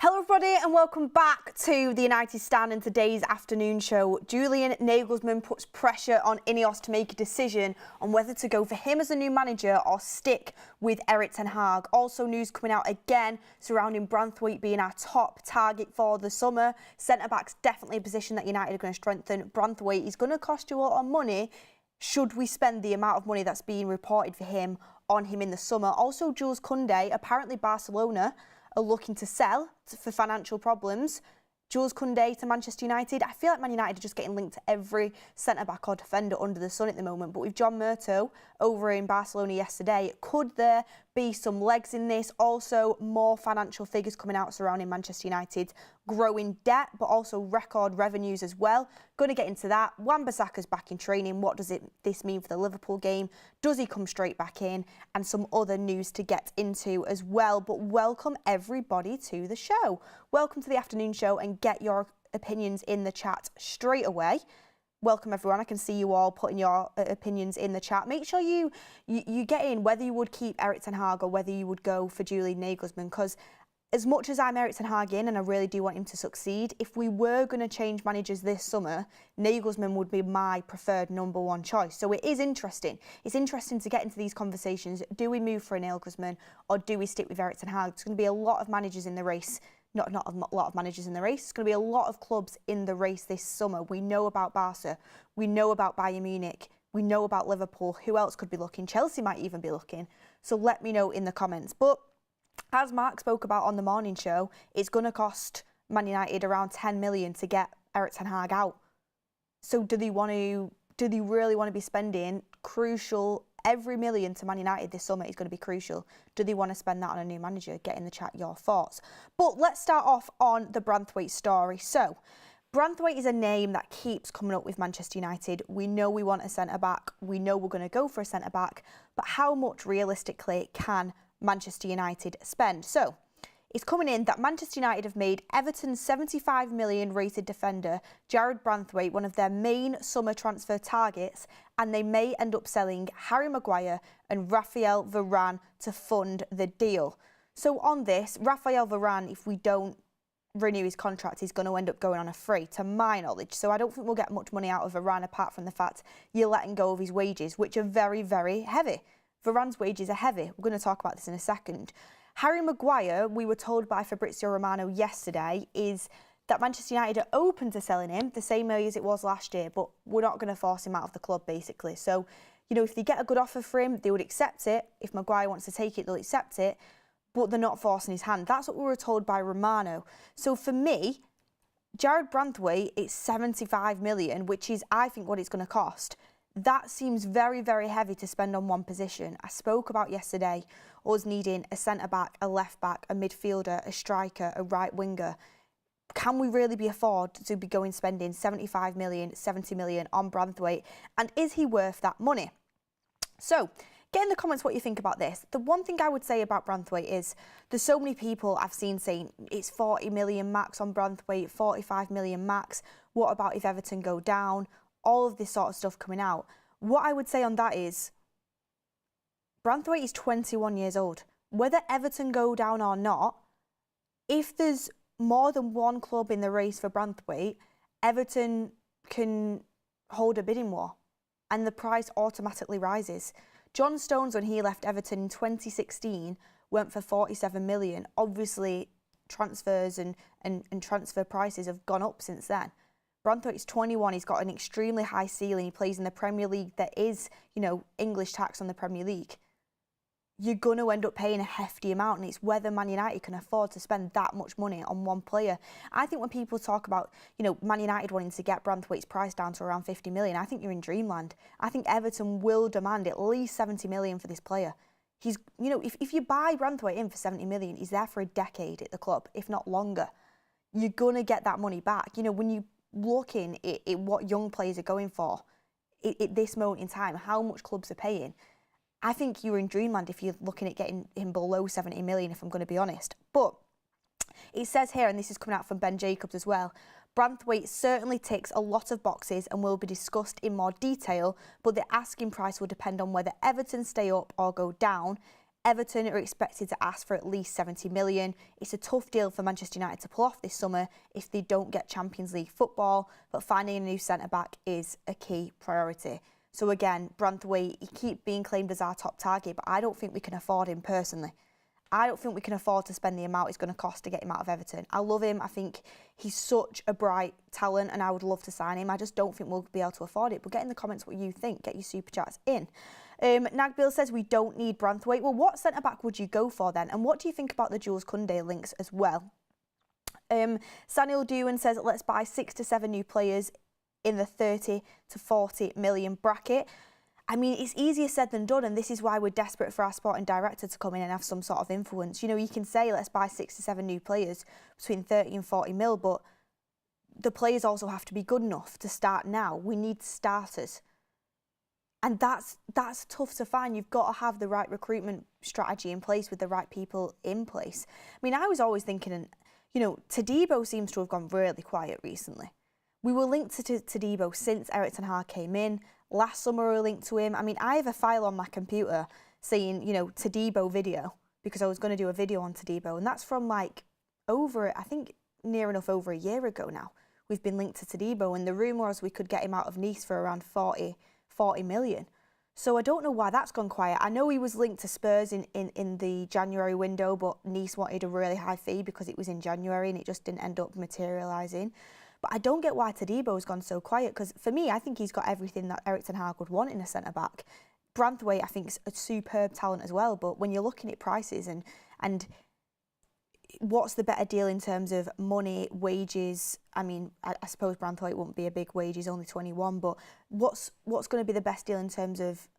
Hello everybody and welcome back to the United Stand and today's afternoon show. Julian Nagelsmann puts pressure on INEOS to make a decision on whether to go for him as a new manager or stick with Ten Hag. Also news coming out again surrounding Branthwaite being our top target for the summer. Centre-back's definitely a position that United are going to strengthen. Branthwaite is going to cost you a lot of money. Should we spend the amount of money that's being reported for him on him in the summer? Also Jules Kounde, apparently Barcelona are looking to sell for financial problems. Jules Kounde to Manchester United. I feel like Man United are just getting linked to every centre-back or defender under the sun at the moment. But with John Murto over in Barcelona yesterday, could there be some legs in this? Also, more financial figures coming out surrounding Manchester United's growing debt, but also record revenues as well. Going to get into that. Wan-Bissaka's back in training. What does this mean for the Liverpool game? Does he come straight back in? And some other news to get into as well. But welcome everybody to the show. Welcome to the afternoon show and get your opinions in the chat straight away. Welcome everyone. I can see you all putting your opinions in the chat. Make sure you get in whether you would keep Ten Hag or whether you would go for Julian Nagelsmann, because as much as I'm Ten Hag in and I really do want him to succeed, if we were going to change managers this summer, Nagelsmann would be my preferred #1 choice. So it is interesting. It's interesting to get into these conversations. Do we move for a Nagelsmann or do we stick with Ten Hag? There's going to be a lot of managers in the race. Not a lot of managers in the race. It's going to be a lot of clubs in the race this summer. We know about Barca. We know about Bayern Munich. We know about Liverpool. Who else could be looking? Chelsea might even be looking. So let me know in the comments. But as Mark spoke about on the morning show, it's going to cost Man United around 10 million to get Ten Hag out. So do they really want to be spending crucial? Every million to Man United this summer is going to be crucial. Do they want to spend that on a new manager? Get in the chat your thoughts. But let's start off on the Branthwaite story. So, Branthwaite is a name that keeps coming up with Manchester United. We know we want a centre-back. We know we're going to go for a centre-back. But how much realistically can Manchester United spend? So, it's coming in that Manchester United have made Everton's 75 million rated defender Jarrad Branthwaite one of their main summer transfer targets, and they may end up selling Harry Maguire and Raphael Varane to fund the deal. So on this, Raphael Varane, if we don't renew his contract, he's going to end up going on a free, to my knowledge. So I don't think we'll get much money out of Varane apart from the fact you're letting go of his wages, which are very, very heavy. Varane's wages are heavy. We're going to talk about this in a second. Harry Maguire, we were told by Fabrizio Romano yesterday, is that Manchester United are open to selling him, the same way as it was last year, but we're not going to force him out of the club, basically. So, you know, if they get a good offer for him, they would accept it. If Maguire wants to take it, they'll accept it, but they're not forcing his hand. That's what we were told by Romano. So for me, Jarrad Branthwaite, it's 75 million, which is, I think, what it's going to cost. That seems very, very heavy to spend on one position. I spoke about yesterday us needing a centre-back, a left-back, a midfielder, a striker, a right winger. Can we really be afford to be going spending 75 million, 70 million on Branthwaite? And is he worth that money? So, get in the comments what you think about this. The one thing I would say about Branthwaite is there's so many people I've seen saying it's 40 million max on Branthwaite, 45 million max. What about if Everton go down? All of this sort of stuff coming out. What I would say on that is Branthwaite is 21 years old. Whether Everton go down or not, if there's more than one club in the race for Branthwaite, Everton can hold a bidding war and the price automatically rises. John Stones, when he left Everton in 2016, went for 47 million. Obviously, transfers and transfer prices have gone up since then. Branthwaite is 21, he's got an extremely high ceiling, he plays in the Premier League, there is, you know, English tax on the Premier League. You're going to end up paying a hefty amount, and it's whether Man United can afford to spend that much money on one player. I think when people talk about, you know, Man United wanting to get Branthwaite's price down to around 50 million, I think you're in dreamland. I think Everton will demand at least 70 million for this player. He's, you know, if you buy Branthwaite in for 70 million, he's there for a decade at the club, if not longer. You're going to get that money back. You know, when you looking at what young players are going for at this moment in time, how much clubs are paying, I think you're in dreamland if you're looking at getting him below 70 million, if I'm going to be honest. But it says here, and this is coming out from Ben Jacobs as well, Branthwaite certainly ticks a lot of boxes and will be discussed in more detail, but the asking price will depend on whether Everton stay up or go down. Everton are expected to ask for at least 70 million. It's a tough deal for Manchester United to pull off this summer if they don't get Champions League football, but finding a new centre-back is a key priority. So again, Branthwaite, he keeps being claimed as our top target, but I don't think we can afford him personally. I don't think we can afford to spend the amount it's going to cost to get him out of Everton. I love him. I think he's such a bright talent and I would love to sign him. I just don't think we'll be able to afford it. But get in the comments what you think. Get your super chats in. Nagbill says we don't need Branthwaite. Well, what centre-back would you go for then? And what do you think about the Jules Kounde links as well? Sanil Dewan says let's buy 6 to 7 new players in the 30 to 40 million bracket. I mean, it's easier said than done, and this is why we're desperate for our sporting director to come in and have some sort of influence. You know, you can say, let's buy 6 to 7 new players between 30 and 40 mil, but the players also have to be good enough to start now. We need starters. And that's tough to find. You've got to have the right recruitment strategy in place with the right people in place. I mean, I was always thinking, you know, Todibo seems to have gone really quiet recently. We were linked to Todibo since Ten Hag came in. Last summer we were linked to him. I mean, I have a file on my computer saying, you know, Todibo video, because I was going to do a video on Todibo. And that's from like I think near enough over a year ago now. We've been linked to Todibo, and the rumour was we could get him out of Nice for around 40 million. So I don't know why that's gone quiet. I know he was linked to Spurs in the January window, but Nice wanted a really high fee because it was in January and it just didn't end up materialising. But I don't get why Todibo has gone so quiet, because for me, I think he's got everything that Ten Hag would want in a centre-back. Branthwaite, I think, is a superb talent as well, but when you're looking at prices and what's the better deal in terms of money, wages, I mean, I suppose Branthwaite wouldn't be a big wage, he's only 21, but what's going to be the best deal in terms of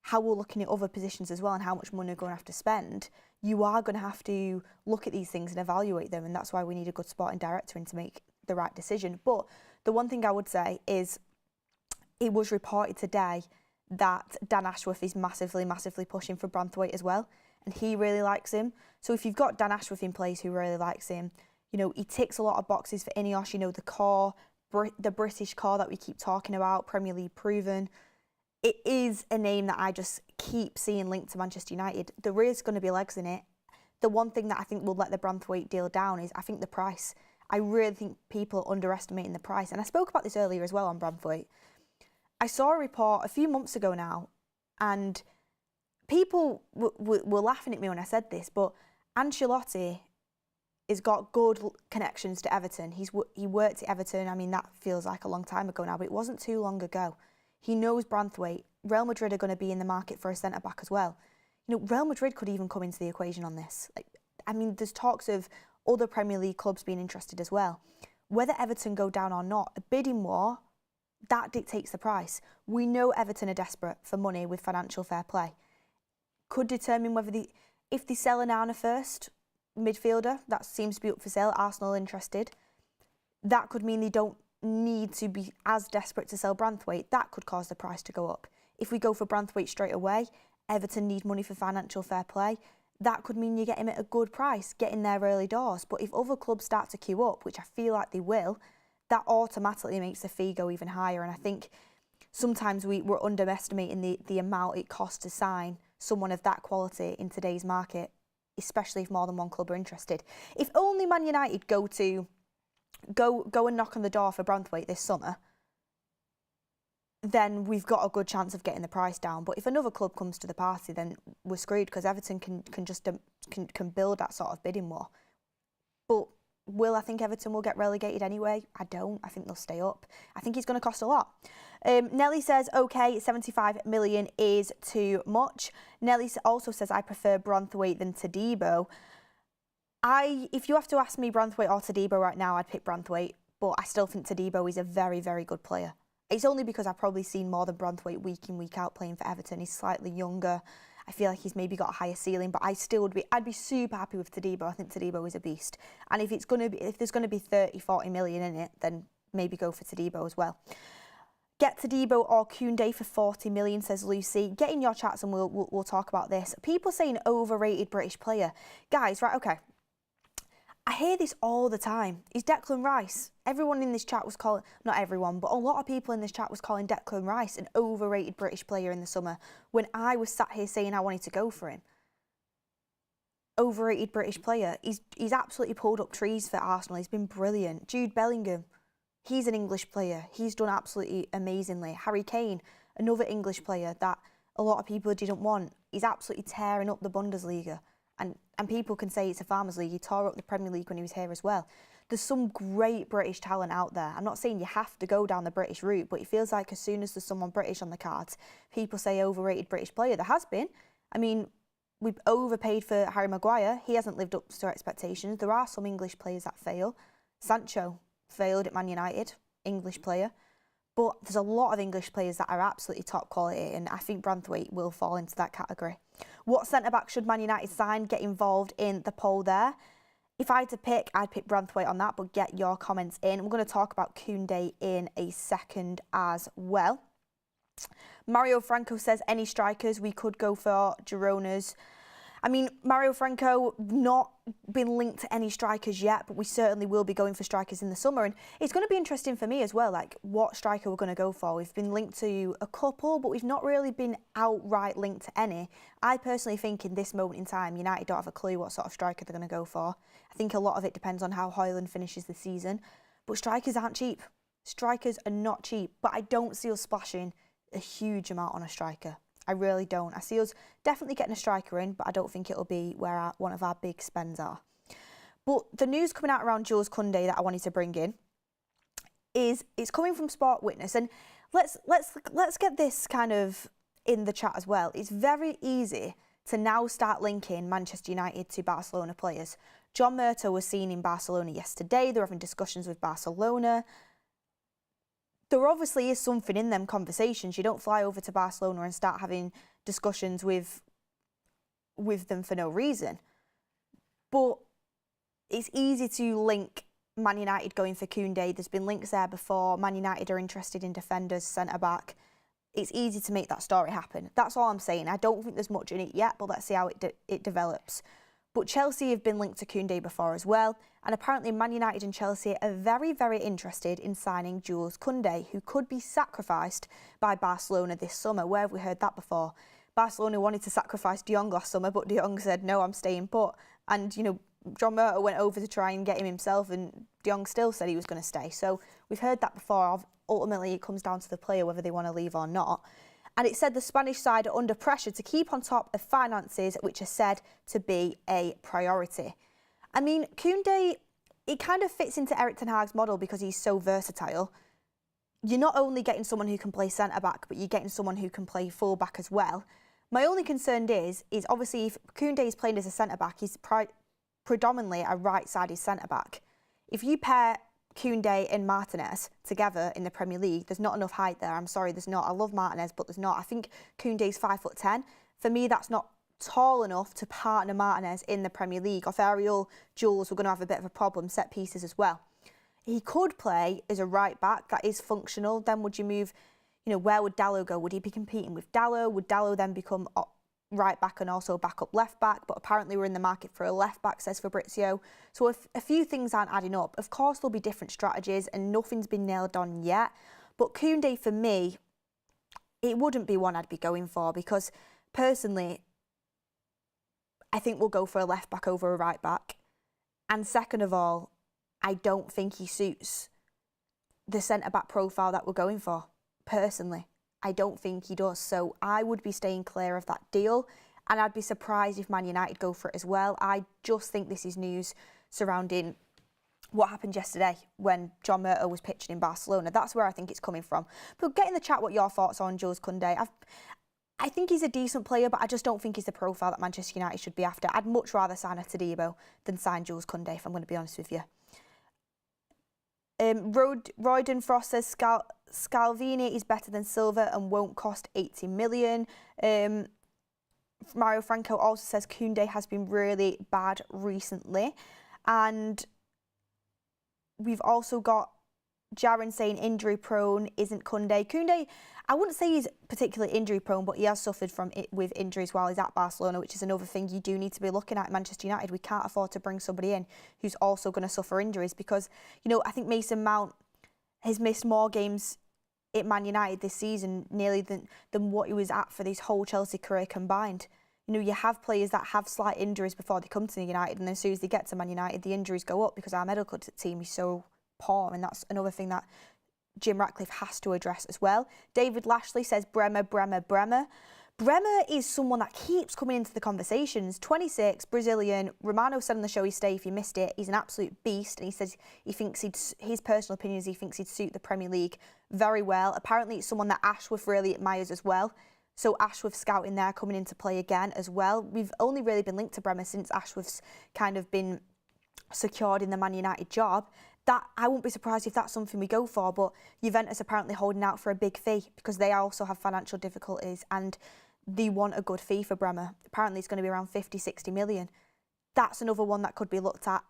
how we're looking at other positions as well and how much money we're going to have to spend? You are going to have to look at these things and evaluate them, and that's why we need a good sporting director in to make the right decision. But the one thing I would say is it was reported today that Dan Ashworth is massively pushing for Branthwaite as well, and he really likes him. So if you've got Dan Ashworth in place who really likes him, you know, he ticks a lot of boxes for INEOS, you know, the core, the British core that we keep talking about, Premier League proven. It is a name that I just keep seeing linked to Manchester United. There is going to be legs in it. The one thing that I think will let the Branthwaite deal down is I think the price. I really think people are underestimating the price. And I spoke about this earlier as well on Branthwaite. I saw a report a few months ago now, and people were laughing at me when I said this, but Ancelotti has got good connections to Everton. He worked at Everton. I mean, that feels like a long time ago now, but it wasn't too long ago. He knows Branthwaite. Real Madrid are going to be in the market for a centre-back as well. You know, Real Madrid could even come into the equation on this. I mean, there's talks of other Premier League clubs being interested as well. Whether Everton go down or not, a bidding war, that dictates the price. We know Everton are desperate for money with financial fair play. Could determine whether if they sell Onana first, midfielder, that seems to be up for sale, Arsenal interested. That could mean they don't need to be as desperate to sell Branthwaite. That could cause the price to go up. If we go for Branthwaite straight away, Everton need money for financial fair play. That could mean you get him at a good price, get in there early doors. But if other clubs start to queue up, which I feel like they will, that automatically makes the fee go even higher. And I think sometimes we're underestimating the amount it costs to sign someone of that quality in today's market, especially if more than one club are interested. If only Man United go and knock on the door for Branthwaite this summer, then we've got a good chance of getting the price down. But if another club comes to the party, then we're screwed, because Everton can build that sort of bidding war. But will I think Everton will get relegated anyway? I don't. I think they'll stay up. I think it's going to cost a lot. Nelly says, okay, 75 million is too much. Nelly also says, I prefer Branthwaite than Todibo. If you have to ask me Branthwaite or Todibo right now, I'd pick Branthwaite, but I still think Todibo is a very, very good player. It's only because I've probably seen more than Branthwaite week in, week out playing for Everton. He's slightly younger. I feel like he's maybe got a higher ceiling, but I'd be super happy with Todibo. I think Todibo is a beast. And if there's going to be 30, 40 million in it, then maybe go for Todibo as well. Get Todibo or Kounde for 40 million, says Lucy. Get in your chats and we'll talk about this. People saying overrated British player. Guys, right, okay. I hear this all the time. Is Declan Rice? Everyone in this chat was calling, not everyone, but a lot of people in this chat was calling Declan Rice an overrated British player in the summer when I was sat here saying I wanted to go for him. overrated British player. He's absolutely pulled up trees for Arsenal. He's been brilliant. Jude Bellingham, he's an English player. He's done absolutely amazingly. Harry Kane, another English player that a lot of people didn't want. He's absolutely tearing up the Bundesliga. And people can say it's a farmers league. He tore up the Premier League when he was here as well. There's some great British talent out there. I'm not saying you have to go down the British route, but it feels like as soon as there's someone British on the cards, people say overrated British player. There has been. I mean, we've overpaid for Harry Maguire. He hasn't lived up to our expectations. There are some English players that fail. Sancho failed at Man United, English player. But there's a lot of English players that are absolutely top quality, and I think Branthwaite will fall into that category. What centre-back should Man United sign? Get involved in the poll there. If I had to pick, I'd pick Branthwaite on that, but get your comments in. We're going to talk about Kounde in a second as well. Mario Franco says, any strikers we could go for Girona's. I mean, Mario Franco not been linked to any strikers yet, but we certainly will be going for strikers in the summer. And it's going to be interesting for me as well, like what striker we're going to go for. We've been linked to a couple, but we've not really been outright linked to any. I personally think in this moment in time, United don't have a clue what sort of striker they're going to go for. I think a lot of it depends on how Højlund finishes the season. But strikers aren't cheap. Strikers are not cheap, but I don't see us splashing a huge amount on a striker. I really don't. I see us definitely getting a striker in, but I don't think it'll be where one of our big spends are. But the news coming out around Jules Kounde that I wanted to bring in is it's coming from Sport Witness, and let's get this kind of in the chat as well. It's very easy to now start linking Manchester United to Barcelona players. John Murtough was seen in Barcelona yesterday. They're having discussions with Barcelona. There obviously is something in them conversations. You don't fly over to Barcelona and start having discussions with them for no reason. But it's easy to link Man United going for Kounde. There's been links there before. Man United are interested in defenders, centre-back. It's easy to make that story happen. That's all I'm saying. I don't think there's much in it yet, but let's see how it develops. But Chelsea have been linked to Kounde before as well, and apparently Man United and Chelsea are very, very interested in signing Jules Kounde, who could be sacrificed by Barcelona this summer. Where have we heard that before? Barcelona wanted to sacrifice De Jong last summer, but De Jong said, no, I'm staying put. And, you know, John Murtough went over to try and get him himself, and De Jong still said he was going to stay. So we've heard that before. Ultimately, it comes down to the player whether they want to leave or not. And it said the Spanish side are under pressure to keep on top of finances, which are said to be a priority. I mean, Kounde, it kind of fits into Eric Ten Hag's model because he's so versatile. You're not only getting someone who can play centre-back, but you're getting someone who can play full-back as well. My only concern is obviously if Kounde is playing as a centre-back, he's predominantly a right-sided centre-back. If you pair Kounde and Martinez together in the Premier League, there's not enough height there. I'm sorry, there's not. I love Martinez, but there's not. I think Kounde's 5'10". For me, that's not tall enough to partner Martinez in the Premier League. Off aerial, Jules, we're going to have a bit of a problem. Set pieces as well. He could play as a right back that is functional. Then would you move, you know, where would Dalot go? Would he be competing with Dalot? Would Dalot then become right back and also back up left back? But apparently we're in the market for a left back, says Fabrizio. So if a few things aren't adding up, of course there'll be different strategies and nothing's been nailed on yet. But Kounde, for me, it wouldn't be one I'd be going for because personally, I think we'll go for a left back over a right back. And second of all, I don't think he suits the centre-back profile that we're going for, personally. I don't think he does. So I would be staying clear of that deal. And I'd be surprised if Man United go for it as well. I just think this is news surrounding what happened yesterday when John Murtough was pitching in Barcelona. That's where I think it's coming from. But get in the chat what your thoughts are on Jules Kounde. I think he's a decent player, but I just don't think he's the profile that Manchester United should be after. I'd much rather sign a Todibo than sign Jules Kounde, if I'm going to be honest with you. Royden Frost says Scalvini is better than Silva and won't cost 80 million. Mario Franco also says Kounde has been really bad recently. And we've also got Jaron saying injury prone isn't Kounde. Kounde, I wouldn't say he's particularly injury prone, but he has suffered from it with injuries while he's at Barcelona, which is another thing you do need to be looking at Manchester United. We can't afford to bring somebody in who's also going to suffer injuries because, you know, I think Mason Mount has missed more games at Man United this season nearly than what he was at for his whole Chelsea career combined. You know, you have players that have slight injuries before they come to United, and then as soon as they get to Man United, the injuries go up because our medical team is so poor, and that's another thing that Jim Ratcliffe has to address as well. David Lashley says Bremer. Bremer is someone that keeps coming into the conversations. 26, Brazilian. Romano said on the show, he stay if you missed it. He's an absolute beast, and he says he thinks his personal opinion is he thinks he'd suit the Premier League very well. Apparently, it's someone that Ashworth really admires as well. So Ashworth scouting there coming into play again as well. We've only really been linked to Bremer since Ashworth's kind of been secured in the Man United job. That I won't be surprised if that's something we go for, but Juventus apparently holding out for a big fee because they also have financial difficulties and they want a good fee for Bremer. Apparently it's going to be around 50, 60 million. That's another one that could be looked at.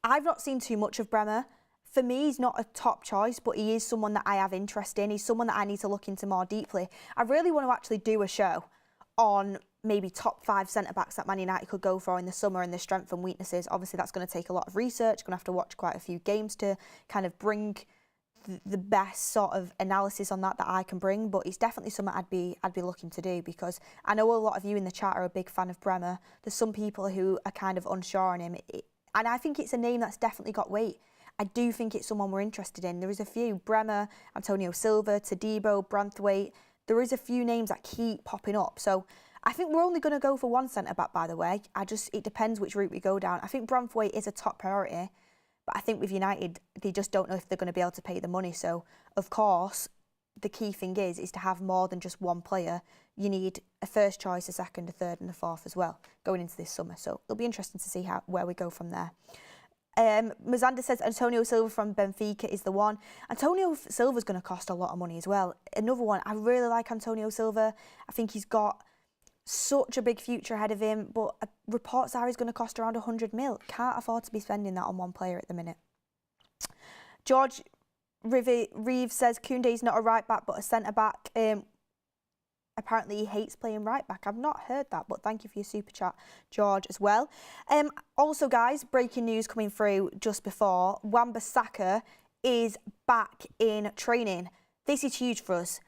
I've not seen too much of Bremer. For me, he's not a top choice, but he is someone that I have interest in. He's someone that I need to look into more deeply. I really want to actually do a show on maybe top 5 centre-backs that Man United could go for in the summer and their strengths and weaknesses. Obviously, that's going to take a lot of research. Going to have to watch quite a few games to kind of bring the best sort of analysis on that I can bring, but it's definitely something I'd be looking to do because I know a lot of you in the chat are a big fan of Bremer. There's some people who are kind of unsure on him, and I think it's a name that's definitely got weight. I do think it's someone we're interested in. There is a few: Bremer, Antonio Silva, Todibo, Branthwaite. There is a few names that keep popping up. So I think we're only going to go for one centre-back, by the way. It depends which route we go down. I think Branthwaite is a top priority, but I think with United, they just don't know if they're going to be able to pay the money. So, of course, the key thing is to have more than just one player. You need a first choice, a second, a third and a fourth as well going into this summer. So it'll be interesting to see where we go from there. Mazanda says Antonio Silva from Benfica is the one. Antonio Silva's going to cost a lot of money as well. Another one, I really like Antonio Silva. I think he's got such a big future ahead of him, but reports are he's going to cost around 100 mil. Can't afford to be spending that on one player at the minute. George Reeves says Kounde's not a right back but a centre back. Apparently he hates playing right back. I've not heard that, but thank you for your super chat, George, as well. Also, guys, breaking news coming through just before. Wan-Bissaka is back in training. This is huge for us.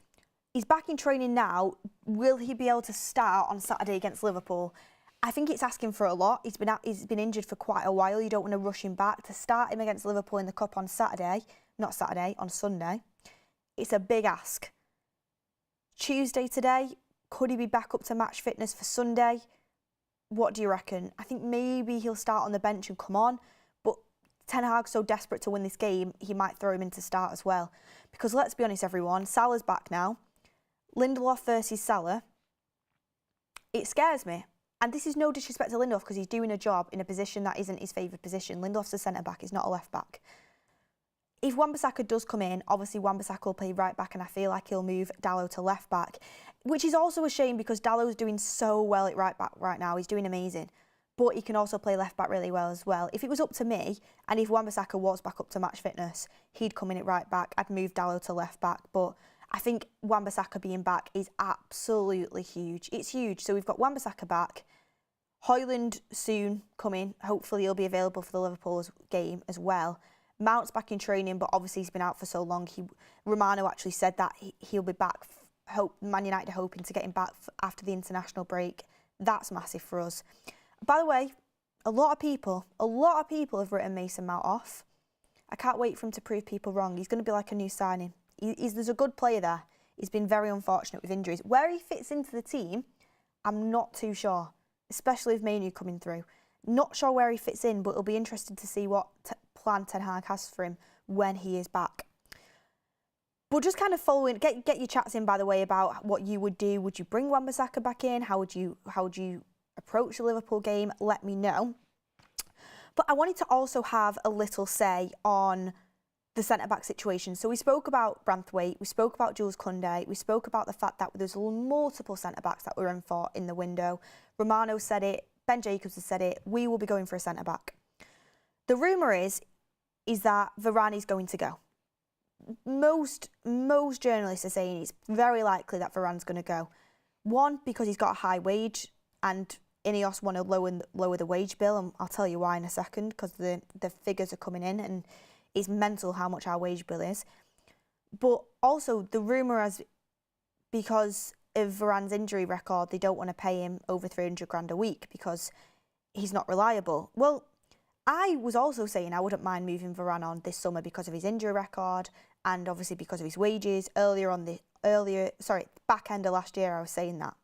He's back in training now. Will he be able to start on Saturday against Liverpool? I think it's asking for a lot. He's been injured for quite a while. You don't want to rush him back. To start him against Liverpool in the Cup on on Sunday, it's a big ask. Tuesday today, could he be back up to match fitness for Sunday? What do you reckon? I think maybe he'll start on the bench and come on, but Ten Hag's so desperate to win this game, he might throw him in to start as well. Because let's be honest, everyone, Salah's back now. Lindelof versus Salah. It scares me. And this is no disrespect to Lindelof because he's doing a job in a position that isn't his favoured position. Lindelof's a centre-back, he's not a left-back. If Wan-Bissaka does come in, obviously Wan-Bissaka will play right back and I feel like he'll move Dalot to left back, which is also a shame because Dalot's doing so well at right back right now. He's doing amazing. But he can also play left back really well as well. If it was up to me and if Wan-Bissaka was back up to match fitness, he'd come in at right back. I'd move Dalot to left back. But I think Wan-Bissaka being back is absolutely huge. It's huge. So we've got Wan-Bissaka back. Højlund soon coming. Hopefully he'll be available for the Liverpool game as well. Mount's back in training, but obviously he's been out for so long. Romano actually said that he'll be back. Man United are hoping to get him back after the international break. That's massive for us. By the way, a lot of people have written Mason Mount off. I can't wait for him to prove people wrong. He's going to be like a new signing. There's a good player there. He's been very unfortunate with injuries. Where he fits into the team, I'm not too sure, especially with Manu coming through. Not sure where he fits in, but it'll be interesting to see what plan Ten Hag has for him when he is back. But just kind of following, get your chats in, by the way, about what you would do. Would you bring Wan-Bissaka back in? How would you approach the Liverpool game? Let me know. But I wanted to also have a little say on the centre-back situation. So we spoke about Branthwaite, we spoke about Jules Kounde, we spoke about the fact that there's multiple centre-backs that we're in for in the window. Romano said it, Ben Jacobs has said it, we will be going for a centre-back. The rumour is that Varane is going to go. Most journalists are saying it's very likely that Varane's going to go. One, because he's got a high wage and INEOS want to lower the wage bill, and I'll tell you why in a second, because the figures are coming in and it's mental how much our wage bill is. But also the rumour is because of Varane's injury record, they don't want to pay him over 300 grand a week because he's not reliable. Well, I was also saying I wouldn't mind moving Varane on this summer because of his injury record and obviously because of his wages. Back end of last year I was saying that.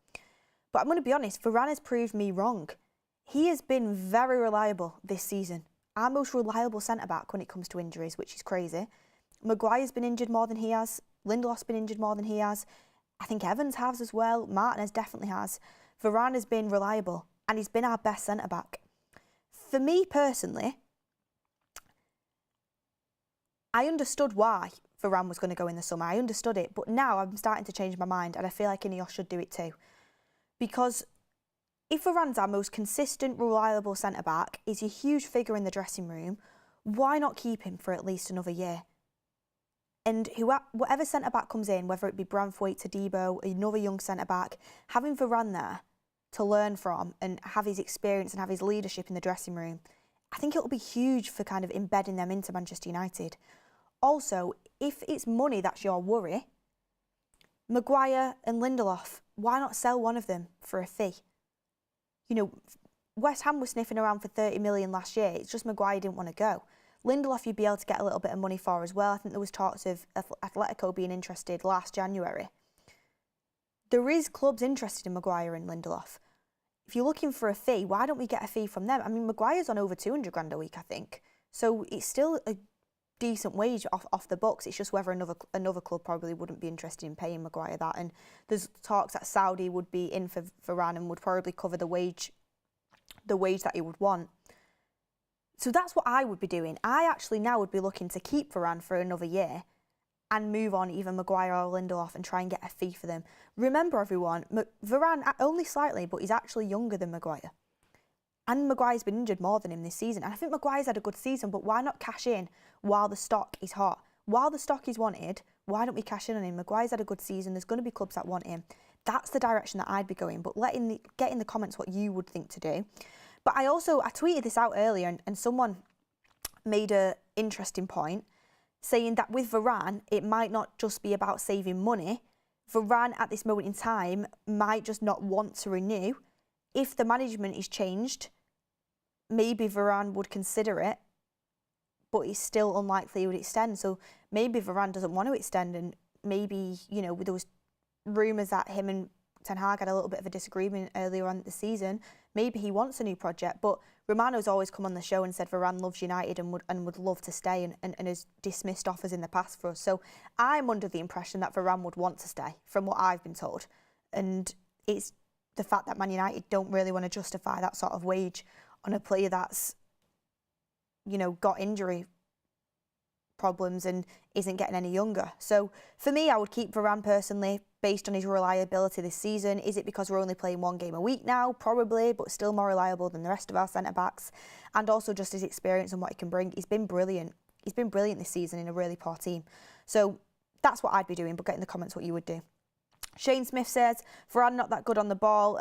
But I'm going to be honest, Varane has proved me wrong. He has been very reliable this season. Our most reliable centre-back when it comes to injuries, which is crazy. Maguire's been injured more than he has. Lindelof's been injured more than he has. I think Evans has as well. Martinez definitely has. Varane has been reliable and he's been our best centre-back. For me personally, I understood why Varane was going to go in the summer. I understood it, but now I'm starting to change my mind and I feel like INEOS should do it too. Because if Varane's our most consistent, reliable centre-back, he's a huge figure in the dressing room, why not keep him for at least another year? And whatever centre-back comes in, whether it be Branthwaite, Todibo, another young centre-back, having Varane there to learn from and have his experience and have his leadership in the dressing room, I think it'll be huge for kind of embedding them into Manchester United. Also, if it's money that's your worry, Maguire and Lindelof, why not sell one of them for a fee? You know, West Ham was sniffing around for 30 million last year. It's just Maguire didn't want to go. Lindelof you'd be able to get a little bit of money for as well. I think there was talks of Atletico being interested last January. There is clubs interested in Maguire and Lindelof. If you're looking for a fee, why don't we get a fee from them? I mean, Maguire's on over 200 grand a week, I think. So it's still a decent wage off the books. It's just whether another club probably wouldn't be interested in paying Maguire that. And there's talks that Saudi would be in for Varane and would probably cover the wage that he would want. So that's what I would be doing. I actually now would be looking to keep Varane for another year and move on either Maguire or Lindelof and try and get a fee for them. Remember, everyone, Varane, only slightly, but he's actually younger than Maguire. And Maguire's been injured more than him this season. And I think Maguire's had a good season, but why not cash in while the stock is hot? While the stock is wanted, why don't we cash in on him? Maguire's had a good season. There's going to be clubs that want him. That's the direction that I'd be going. But get in the comments what you would think to do. But I tweeted this out earlier and someone made an interesting point saying that with Varane, it might not just be about saving money. Varane at this moment in time might just not want to renew. If the management is changed, maybe Varane would consider it, but it's still unlikely he would extend. So maybe Varane doesn't want to extend, and maybe, you know, there was rumours that him and Ten Hag had a little bit of a disagreement earlier on the season. Maybe he wants a new project, but Romano's always come on the show and said Varane loves United and would love to stay and has dismissed offers in the past for us. So I'm under the impression that Varane would want to stay, from what I've been told. And it's the fact that Man United don't really want to justify that sort of wage on a player that's, you know, got injury problems and isn't getting any younger. So for me, I would keep Varane personally based on his reliability this season. Is it because we're only playing one game a week now? Probably, but still more reliable than the rest of our centre-backs. And also just his experience and what he can bring. He's been brilliant. He's been brilliant this season in a really poor team. So that's what I'd be doing, but get in the comments what you would do. Shane Smith says, Varane not that good on the ball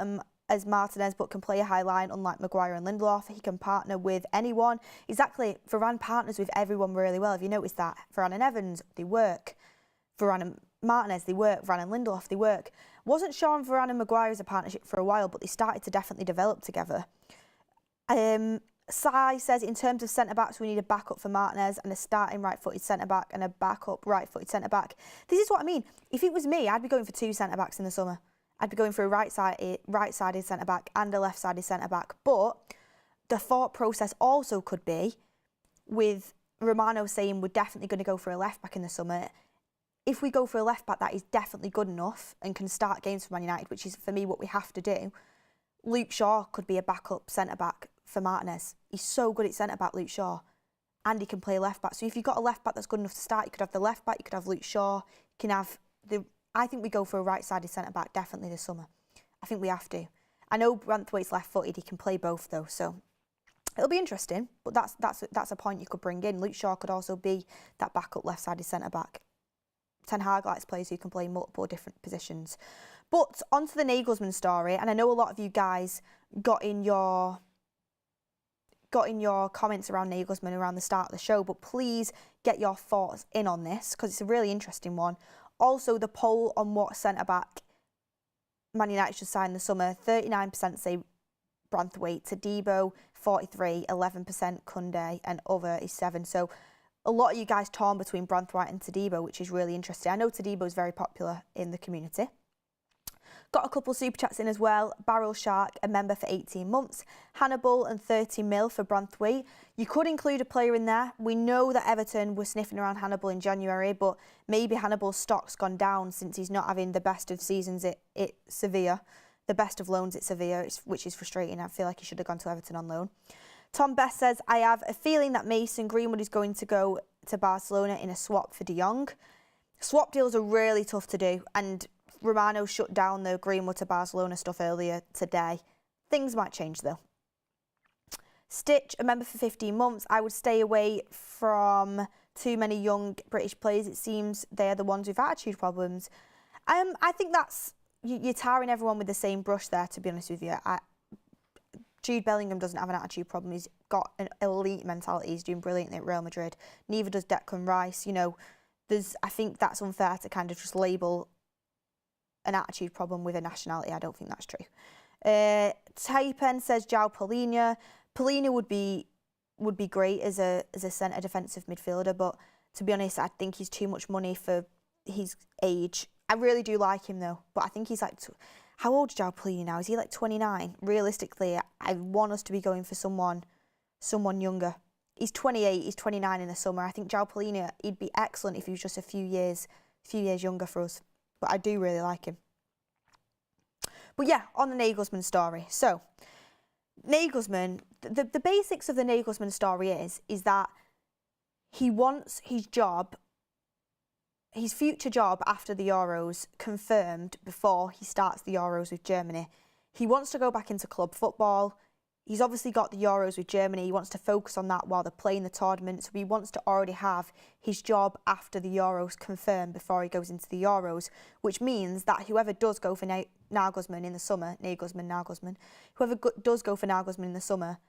as Martinez, but can play a high line unlike Maguire and Lindelof. He can partner with anyone. Exactly, Varane partners with everyone really well. Have you noticed that? Varane and Evans, they work. Varane and Martinez, they work. Varane and Lindelof, they work. Wasn't sure on Varane and Maguire as a partnership for a while, but they started to definitely develop together. Sai says, in terms of centre-backs, we need a backup for Martinez and a starting right-footed centre-back and a backup right-footed centre-back. This is what I mean. If it was me, I'd be going for two centre-backs in the summer. I'd be going for a right-sided centre-back and a left-sided centre-back. But the thought process also could be, with Romano saying we're definitely going to go for a left-back in the summer, if we go for a left-back that is definitely good enough and can start games for Man United, which is, for me, what we have to do, Luke Shaw could be a backup centre-back for Martinez. He's so good at centre-back, Luke Shaw, and he can play left-back. So if you've got a left-back that's good enough to start, you could have the left-back, you could have Luke Shaw, you can have the... I think we go for a right-sided centre-back definitely this summer. I think we have to. I know Branthwaite's left-footed, he can play both though, so it'll be interesting, but that's a point you could bring in. Luke Shaw could also be that backup left-sided centre-back. Ten Hag likes players who can play multiple different positions. But onto the Nagelsmann story, and I know a lot of you guys got in your comments around Nagelsmann around the start of the show, but please get your thoughts in on this because it's a really interesting one. Also, the poll on what centre-back Man United should sign this summer. 39% say Branthwaite, Todibo 43, 11% Kounde, and other is 7. So a lot of you guys torn between Branthwaite and Todibo, which is really interesting. I know Todibo is very popular in the community. Got a couple super chats in as well. Barrel Shark, a member for 18 months. Hannibal and 30 mil for Branthwaite. You could include a player in there. We know that Everton were sniffing around Hannibal in January, but maybe Hannibal's stock's gone down since he's not having the best of seasons at Sevilla. The best of loans at Sevilla, which is frustrating. I feel like he should have gone to Everton on loan. Tom Beth says, I have a feeling that Mason Greenwood is going to go to Barcelona in a swap for De Jong. Swap deals are really tough to do, and Romano shut down the Greenwood to Barcelona stuff earlier today. Things might change though. Stitch, a member for 15 months. I would stay away from too many young British players. It seems they're the ones with attitude problems. I think that's, you're tarring everyone with the same brush there, to be honest with you. Jude Bellingham doesn't have an attitude problem. He's got an elite mentality. He's doing brilliantly at Real Madrid. Neither does Declan Rice. You know, I think that's unfair to kind of just label an attitude problem with a nationality. I don't think that's true. Taipen says João Palhinha. Palhinha would be great as a centre defensive midfielder, but to be honest, I think he's too much money for his age. I really do like him though, but I think he's like, how old is João Palhinha now? Is he like 29? Realistically, I want us to be going for someone younger. He's 28, he's 29 in the summer. I think João Palhinha, he'd be excellent if he was just a few years younger for us. But I do really like him. But yeah, on the Nagelsmann story. So, Nagelsmann, the basics of the Nagelsmann story is that he wants his future job after the Euros confirmed before he starts the Euros with Germany. He wants to go back into club football. He's obviously got the Euros with Germany. He wants to focus on that while they're playing the tournament. So he wants to already have his job after the Euros confirmed before he goes into the Euros, which means that whoever does go for Nagelsmann in the summer, whoever does go for Nagelsmann in the summer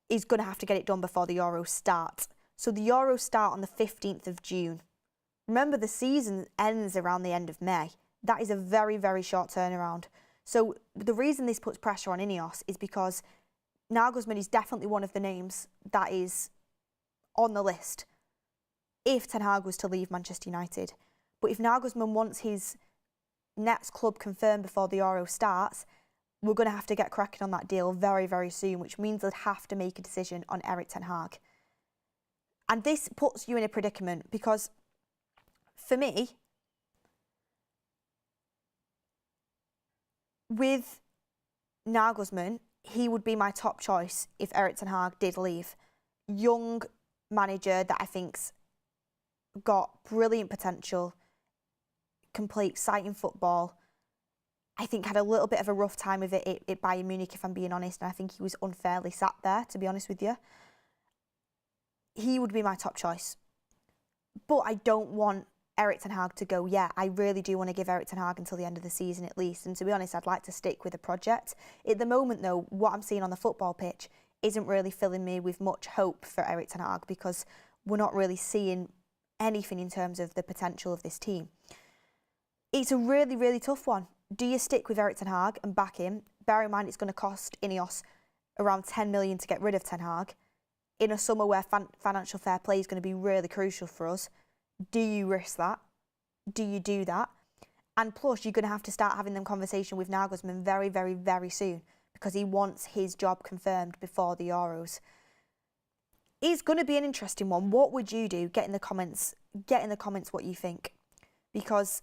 is going to have to get it done before the Euros start. So the Euros start on the 15th of June. Remember, the season ends around the end of May. That is a very, very short turnaround. So the reason this puts pressure on INEOS is because Nagelsmann is definitely one of the names that is on the list if Ten Hag was to leave Manchester United. But if Nagelsmann wants his next club confirmed before the Euro starts, we're going to have to get cracking on that deal very, very soon, which means they'd have to make a decision on Erik Ten Hag. And this puts you in a predicament because, for me, with Nagelsmann, he would be my top choice if Erik Ten Hag did leave. Young manager that I think's got brilliant potential, can play exciting football. I think had a little bit of a rough time with it at Bayern Munich, if I'm being honest, and I think he was unfairly sat there, to be honest with you. He would be my top choice. But I don't want Erik Ten Hag to go, yeah, I really do want to give Erik Ten Hag until the end of the season at least. And to be honest, I'd like to stick with the project. At the moment, though, what I'm seeing on the football pitch isn't really filling me with much hope for Erik Ten Hag because we're not really seeing anything in terms of the potential of this team. It's a really, really tough one. Do you stick with Erik Ten Hag and back him? Bear in mind it's going to cost INEOS around 10 million to get rid of Ten Hag in a summer where financial fair play is going to be really crucial for us. Do you risk that? Do you do that? And plus, you're going to have to start having them conversation with Nagelsmann very, very, very soon because he wants his job confirmed before the Euros. It's going to be an interesting one. What would you do? Get in the comments what you think. Because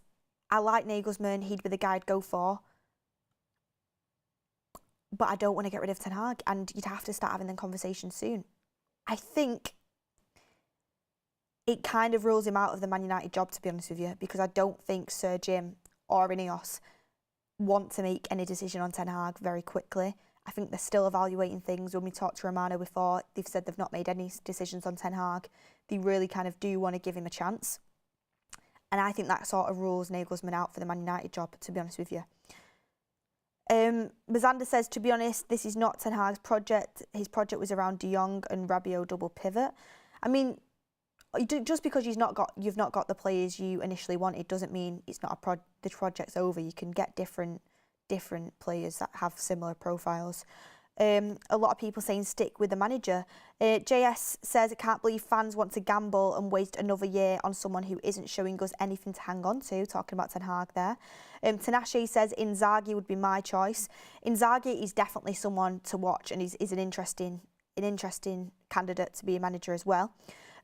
I like Nagelsmann. He'd be the guy I'd go for. But I don't want to get rid of Ten Hag. And you'd have to start having them conversations soon. I think it kind of rules him out of the Man United job, to be honest with you, because I don't think Sir Jim or INEOS want to make any decision on Ten Hag very quickly. I think they're still evaluating things. When we talked to Romano before, they've said they've not made any decisions on Ten Hag. They really kind of do want to give him a chance. And I think that sort of rules Nagelsmann out for the Man United job, to be honest with you. Mazander says, to be honest, this is not Ten Hag's project. His project was around De Jong and Rabiot double pivot. I mean, just because you've not got the players you initially wanted doesn't mean it's not the project's over. You can get different different players that have similar profiles. A lot of people saying stick with the manager. JS says, I can't believe fans want to gamble and waste another year on someone who isn't showing us anything to hang on to, talking about Ten Hag there. Tinashe says Inzaghi would be my choice. Inzaghi is definitely someone to watch, and is an interesting candidate to be a manager as well.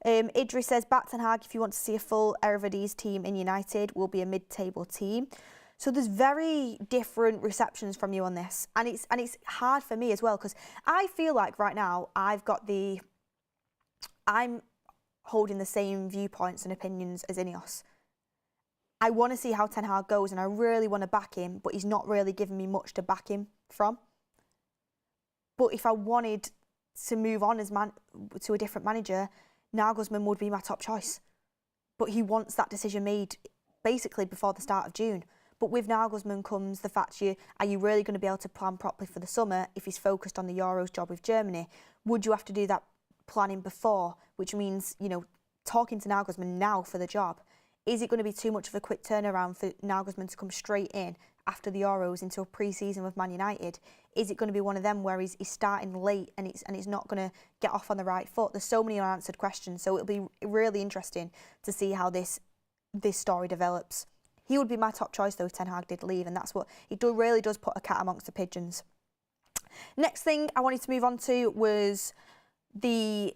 Idris says, back Ten Hag, if you want to see a full Eredivisie team in United, will be a mid-table team. So there's very different receptions from you on this, and it's hard for me as well, because I feel like right now I'm holding the same viewpoints and opinions as INEOS. I want to see how Ten Hag goes, and I really want to back him, but he's not really giving me much to back him from. But if I wanted to move on to a different manager, Nagelsmann would be my top choice. But he wants that decision made basically before the start of June. But with Nagelsmann comes the fact, are you really going to be able to plan properly for the summer if he's focused on the Euros job with Germany? Would you have to do that planning before, which means, talking to Nagelsmann now for the job? Is it going to be too much of a quick turnaround for Nagelsmann to come straight in after the Euros into a pre-season with Man United? Is it going to be one of them where he's starting late and it's not going to get off on the right foot? There's so many unanswered questions, so it'll be really interesting to see how this story develops. He would be my top choice though if Ten Hag did leave, and that's what it really does put a cat amongst the pigeons. Next thing I wanted to move on to was the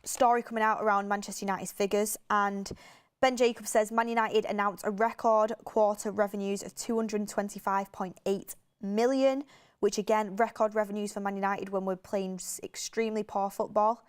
story coming out around Manchester United's figures, and Ben Jacobs says Man United announced a record quarter revenues of 225.8 million, which again, record revenues for Man United when we're playing extremely poor football.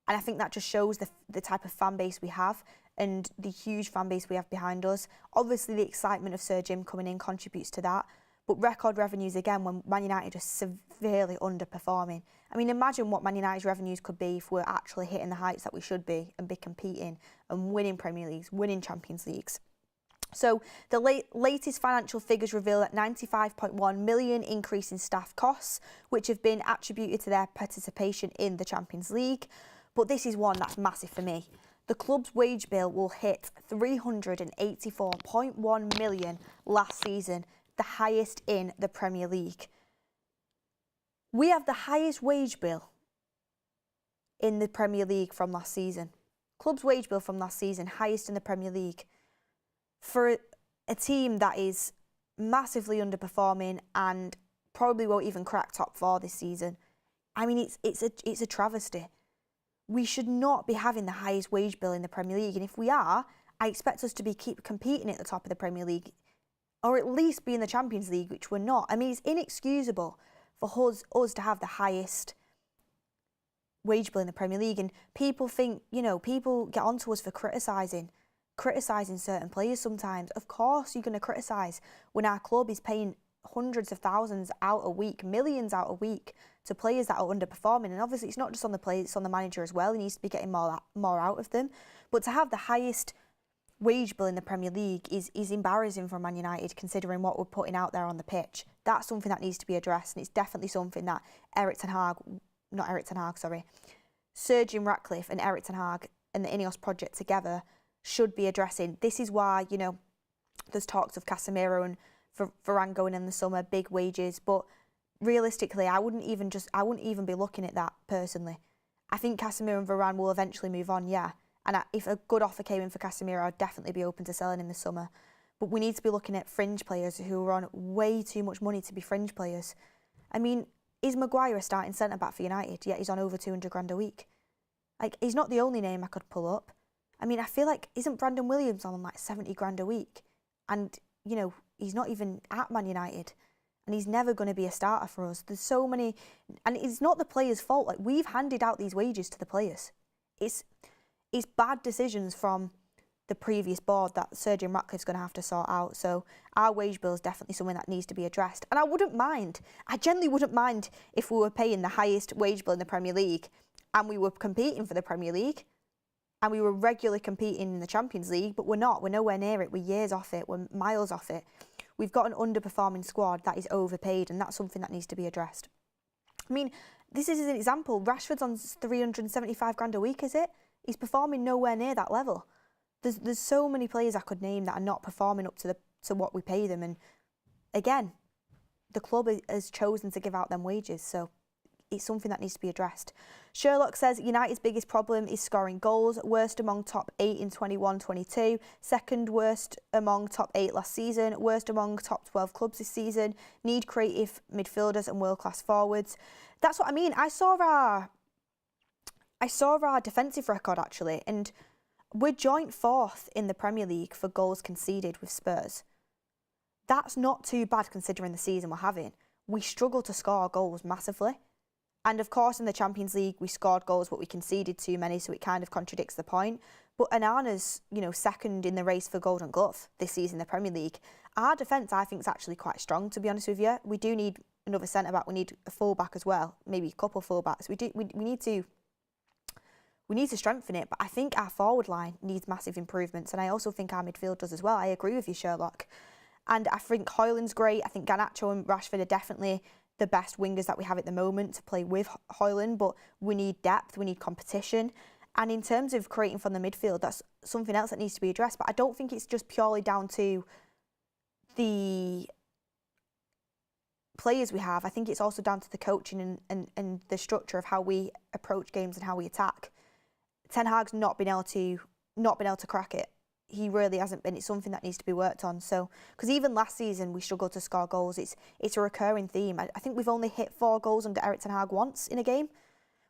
And I think that just shows the type of fan base we have and the huge fan base we have behind us. Obviously, the excitement of Sir Jim coming in contributes to that. But record revenues again when Man United are severely underperforming. I mean, imagine what Man United's revenues could be if we're actually hitting the heights that we should be and be competing and winning Premier Leagues, winning Champions Leagues. So the latest financial figures reveal that 95.1 million increase in staff costs, which have been attributed to their participation in the Champions League. But this is one that's massive for me. The club's wage bill will hit 384.1 million last season, the highest in the Premier League. We have the highest wage bill in the Premier League from last season. Club's wage bill from last season, highest in the Premier League. For a team that is massively underperforming and probably won't even crack top 4 this season. I mean, it's a travesty. We should not be having the highest wage bill in the Premier League, and if we are, I expect us to keep competing at the top of the Premier League, or at least be in the Champions League, which we're not. I mean, it's inexcusable for us to have the highest wage bill in the Premier League, and people think, people get onto us for criticising certain players sometimes. Of course you're going to criticise when our club is paying hundreds of thousands out a week, millions out a week to players that are underperforming. And obviously it's not just on the players, it's on the manager as well. He needs to be getting more out of them. But to have the highest wage bill in the Premier League is embarrassing for Man United, considering what we're putting out there on the pitch. That's something that needs to be addressed, and it's definitely something that Sir Jim Ratcliffe and Eric Ten Hag and the INEOS project together should be addressing. This is why, there's talks of Casemiro and Varane going in the summer, big wages, but realistically, I wouldn't even be looking at that personally. I think Casemiro and Varane will eventually move on, yeah. And if a good offer came in for Casemiro, I'd definitely be open to selling in the summer. But we need to be looking at fringe players who are on way too much money to be fringe players. I mean, is Maguire a starting centre-back for United? Yet he's on over 200 grand a week. Like, he's not the only name I could pull up. I mean, I feel like, isn't Brandon Williams on like 70 grand a week? And, he's not even at Man United. And he's never going to be a starter for us. There's so many... And it's not the players' fault. Like, we've handed out these wages to the players. It's bad decisions from the previous board that Sir Jim Ratcliffe's going to have to sort out. So our wage bill is definitely something that needs to be addressed. And I genuinely wouldn't mind if we were paying the highest wage bill in the Premier League and we were competing for the Premier League and we were regularly competing in the Champions League, but we're not. We're nowhere near it. We're years off it. We're miles off it. We've got an underperforming squad that is overpaid, and that's something that needs to be addressed. I mean, this is an example. Rashford's on 375 grand a week, is it? He's performing nowhere near that level. There's so many players I could name that are not performing up to what we pay them, and again, the club has chosen to give out them wages, so it's something that needs to be addressed. Sherlock says United's biggest problem is scoring goals, worst among top 8 in 21-22, second worst among top 8 last season, worst among top 12 clubs this season, need creative midfielders and world-class forwards. That's what I mean. I saw our defensive record actually, and we're joint 4th in the Premier League for goals conceded with Spurs. That's not too bad considering the season we're having. We struggle to score goals massively. And of course, in the Champions League, we scored goals, but we conceded too many, so it kind of contradicts the point. But Onana's, second in the race for Golden Glove this season in the Premier League. Our defence, I think, is actually quite strong, to be honest with you. We do need another centre-back. We need a full-back as well, maybe a couple of full-backs. We need to strengthen it, but I think our forward line needs massive improvements, and I also think our midfield does as well. I agree with you, Sherlock. And I think Højlund's great. I think Garnacho and Rashford are definitely the best wingers that we have at the moment to play with Højlund, but we need depth, we need competition. And in terms of creating from the midfield, that's something else that needs to be addressed. But I don't think it's just purely down to the players we have. I think it's also down to the coaching and the structure of how we approach games and how we attack. Ten Hag's not been able to crack it. He really hasn't been. It's something that needs to be worked on. So, because even last season we struggled to score goals. It's a recurring theme. I think we've only hit 4 goals under Erik Ten Hag once in a game,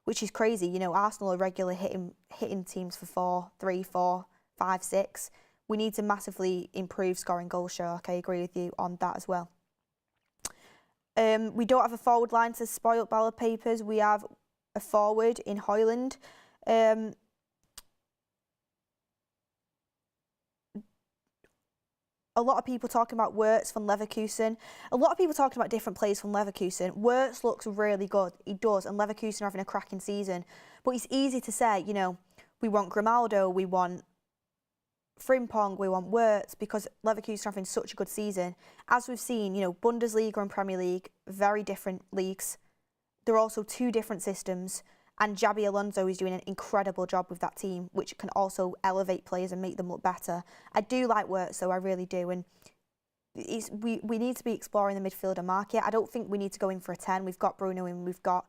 which is crazy. Arsenal are regularly hitting teams for 4, 3, 4, 5, 6. We need to massively improve scoring goals, Sherlock. I agree with you on that as well. We don't have a forward line to spoil ballot papers. We have a forward in Højlund. A lot of people talking about Wirtz from Leverkusen. A lot of people talking about different players from Leverkusen. Wirtz looks really good. He does. And Leverkusen are having a cracking season. But it's easy to say, we want Grimaldo, we want Frimpong, we want Wirtz, because Leverkusen are having such a good season. As we've seen, Bundesliga and Premier League, very different leagues. They're also 2 different systems. And Xabi Alonso is doing an incredible job with that team, which can also elevate players and make them look better. I do like Wirtz, so I really do. And we need to be exploring the midfielder market. I don't think we need to go in for a 10. We've got Bruno and we've got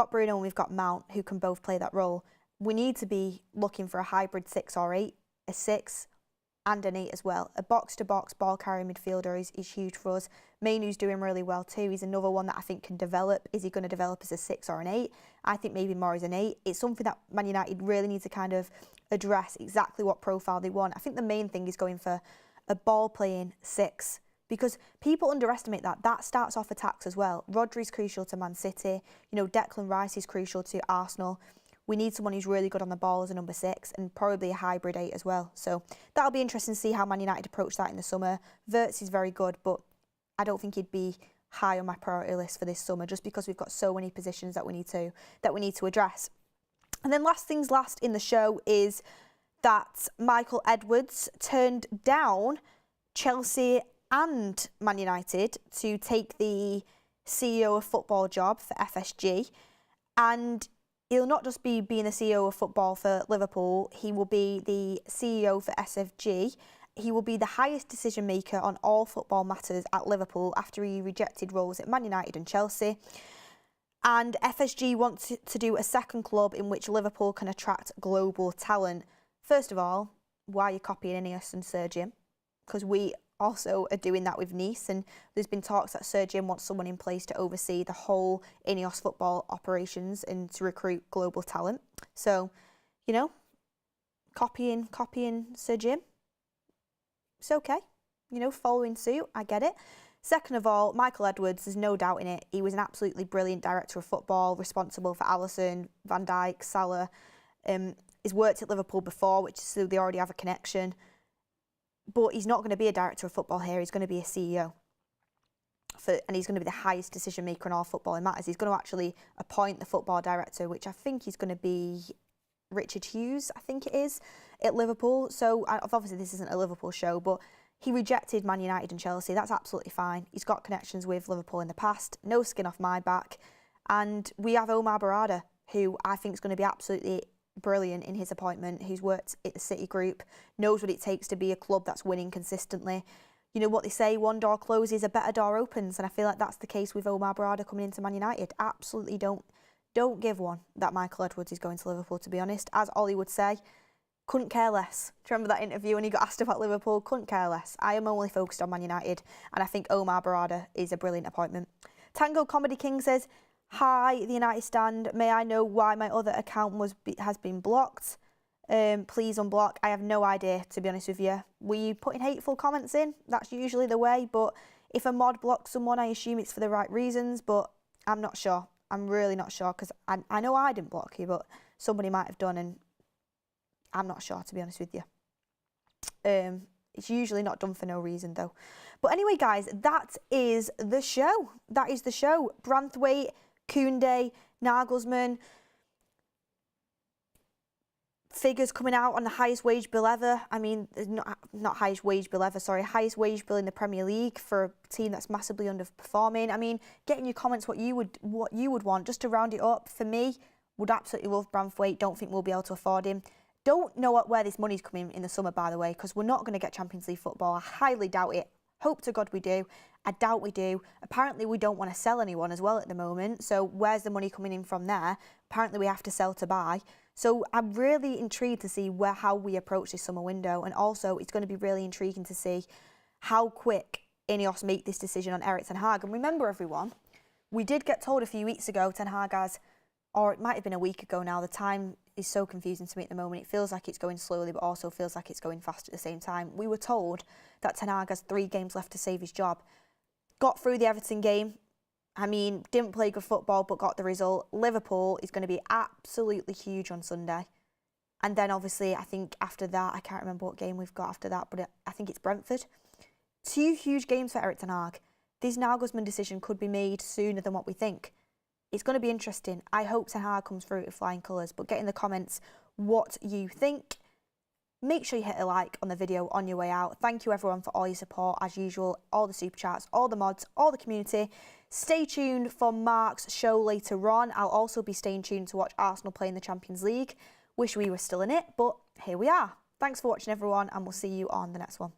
Bruno and we've got Mount, who can both play that role. We need to be looking for a hybrid 6 or 8, a 6 and an 8 as well. A box-to-box ball carrying midfielder is huge for us. Mainu's doing really well too. He's another one that I think can develop. Is he going to develop as a 6 or an 8? I think maybe more as an 8. It's something that Man United really need to kind of address exactly what profile they want. I think the main thing is going for a ball-playing 6, because people underestimate that. That starts off attacks as well. Rodri's crucial to Man City. Declan Rice is crucial to Arsenal. We need someone who's really good on the ball as a number 6, and probably a hybrid 8 as well. So that'll be interesting to see how Man United approach that in the summer. Wirtz is very good, but I don't think he'd be high on my priority list for this summer, just because we've got so many positions that we need to address. And then last things last in the show is that Michael Edwards turned down Chelsea and Man United to take the CEO of football job for FSG, and he'll not just be being the CEO of football for Liverpool, he will be the CEO for SFG. He will be the highest decision maker on all football matters at Liverpool after he rejected roles at Man United and Chelsea. And FSG wants to do a second club in which Liverpool can attract global talent. First of all, why are you copying INEOS and Sir Jim? Because we also are doing that with Nice, and there's been talks that Sir Jim wants someone in place to oversee the whole INEOS football operations and to recruit global talent. So, copying Sir Jim, it's okay. Following suit, I get it. Second of all, Michael Edwards, there's no doubt in it. He was an absolutely brilliant director of football, responsible for Alisson, Van Dijk, Salah. He's worked at Liverpool before, so they already have a connection. But he's not going to be a director of football here. He's going to be a CEO. And he's going to be the highest decision maker in all footballing matters. He's going to actually appoint the football director, which I think is going to be Richard Hughes, I think it is, at Liverpool. So obviously this isn't a Liverpool show, but he rejected Man United and Chelsea. That's absolutely fine. He's got connections with Liverpool in the past. No skin off my back. And we have Omar Barada, who I think is going to be absolutely brilliant in his appointment, who's worked at the City Group, knows what it takes to be a club that's winning consistently. you know what they say, one door closes, a better door opens, and I feel like that's the case with Omar Barada coming into Man United. Absolutely don't give one that Michael Edwards is going to Liverpool, to be honest. As Ollie would say, couldn't care less. Do you remember that interview when he got asked about Liverpool? Couldn't care less. I am only focused on Man United, and I think Omar Barada is a brilliant appointment. Tango Comedy King says, hi, the United stand. May I know why my other account has been blocked? Please unblock. I have no idea, to be honest with you. Were you putting hateful comments in? That's usually the way, but if a mod blocks someone, I assume it's for the right reasons, but I'm not sure. I'm really not sure, because I know I didn't block you, but somebody might have done, and I'm not sure, to be honest with you. It's usually not done for no reason, though. But anyway, guys, that is the show. That is the show. Branthwaite, Kounde, Nagelsmann. Figures coming out on the highest wage bill ever. I mean, not highest wage bill ever, sorry, highest wage bill in the Premier League for a team that's massively underperforming. I mean, get in your comments what you would want. Just to round it up, for me, would absolutely love Branthwaite. Don't think we'll be able to afford him. Don't know where this money's coming in the summer, by the way, because we're not going to get Champions League football. I highly doubt it. Hope to God we do. I doubt we do. Apparently, we don't want to sell anyone as well at the moment. So where's the money coming in from there? Apparently, we have to sell to buy. So I'm really intrigued to see how we approach this summer window. And also, it's going to be really intriguing to see how quick INEOS make this decision on Ten Hag. And remember, everyone, we did get told a few weeks ago Ten Hag has, or it might have been a week ago now, the time is so confusing to me at the moment. It feels like it's going slowly, but also feels like it's going fast at the same time. We were told that Ten Hag has 3 games left to save his job. Got through the Everton game. I mean, didn't play good football, but got the result. Liverpool is going to be absolutely huge on Sunday. And then, obviously, I think after that, I can't remember what game we've got after that, but I think it's Brentford. 2 huge games for Ten Hag. This Nagelsmann decision could be made sooner than what we think. It's going to be interesting. I hope Ten Hag comes through with flying colours, but get in the comments what you think. Make sure you hit a like on the video on your way out. Thank you, everyone, for all your support, as usual. All the super chats, all the mods, all the community. Stay tuned for Mark's show later on. I'll also be staying tuned to watch Arsenal play in the Champions League. Wish we were still in it, but here we are. Thanks for watching, everyone, and we'll see you on the next one.